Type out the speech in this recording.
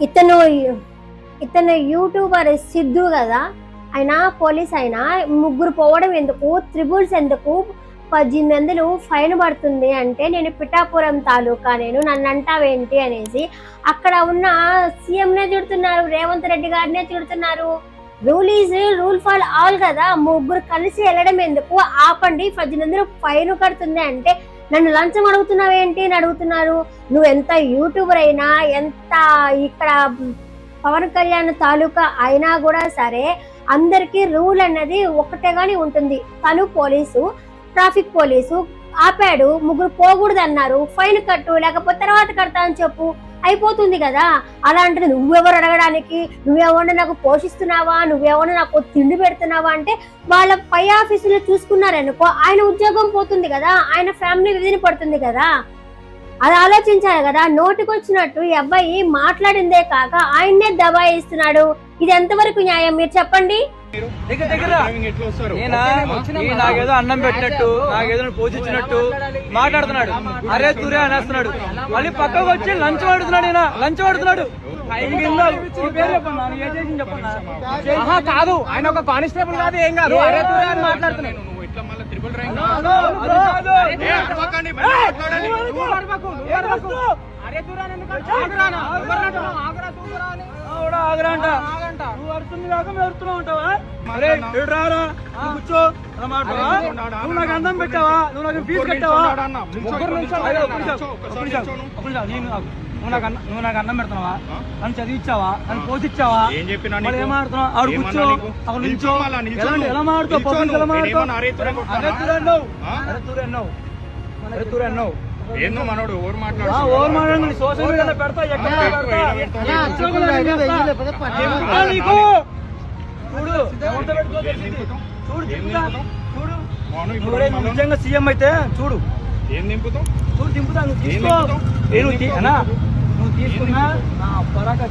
ఇతను ఇతను యూట్యూబర్ సిద్ధు కదా, ఆయన పోలీస్ అయినా ముగ్గురు పోవడం ఎందుకు, త్రిబుల్స్ ఎందుకు, 1800 ఫైన్ పడుతుంది అంటే నేను పిఠాపురం తాలూకా, నన్ను అంటావేంటి అనేసి అక్కడ ఉన్న సీఎంనే తిడుతున్నారు, రేవంత్ రెడ్డి గారినే తిడుతున్నారు. Rule is rule for all కదా, ముగ్గురు కలిసి వెళ్ళడం ఎందుకు, ఆపండి, 1800 ఫైన్ కడుతుంది అంటే నన్ను లంచం అడుగుతున్నావేంటి అని అడుగుతున్నారు. నువ్వు ఎంత యూట్యూబర్ అయినా, ఎంత ఇక్కడ పవన్ కళ్యాణ్ తాలూకా అయినా కూడా సరే, అందరికీ రూల్ అన్నది ఒకటేగాని ఉంటుంది. తను పోలీసు, ట్రాఫిక్ పోలీసు, ఆపాడు, ముగ్గురు పోకూడదు అన్నారు, ఫైన్ కట్టు, లేకపోతే తర్వాత కడతా అని చెప్పు, అయిపోతుంది కదా. అలాంటిది నువ్వెవరు అడగడానికి, నువ్వేమన్నా నాకు పోషిస్తున్నావా, నువ్వేమన్నా నాకు తిండి పెడుతున్నావా అంటే వాళ్ళ పై ఆఫీసులో చూసుకున్నారనుకో ఆయన ఉద్యోగం పోతుంది కదా, ఆయన ఫ్యామిలీ విధిని పడుతుంది కదా. అది ఆలోచించాలి కదా. నోటికొచ్చినట్టు ఈ అబ్బాయి మాట్లాడిందే కాక ఆయన్నే దబాయిస్తున్నాడు. ఇది ఎంతవరకు న్యాయం మీరు చెప్పండి. నాకేదో అన్నం పెట్టినట్టు, నాకేదో పోషించినట్టు మాట్లాడుతున్నాడు, అరే తురే అనేస్తున్నాడు. మళ్ళీ పక్కకు వచ్చి లంచ్ వాడుతున్నాడు, ఈయన లంచ్ వాడుతున్నాడు. కాదు, ఆయన ఒక కానిస్టేబుల్ కాదు, ఏం కాదు, అరే తురే అని మాట్లాడుతున్నాడు. కూర్చో, నువ్వు నాకు అందం పెట్టావా, నువ్వు నాకు ఫీజు కట్టావా, నువ్వు నాకు అన్నం పెడుతున్నావా, నన్ను చదివించావా, నన్ను పోషించావా, ఏమాడుతున్నావు, ఆవిడ కూర్చో, అక్కడ నుంచో, ఎలా మాడుతావు, పబ్లిక్ ఎలా మాడుతావు, ఓవర్ మాట్లాడండి, సోషల్ మీడియాలో పెడతా, ఎక్కడ చూడు, నిజంగా సీఎం అయితే చూడు, దింపుతా, నువ్వు తీసుకో, నువ్వు తీసుకున్నా పరాక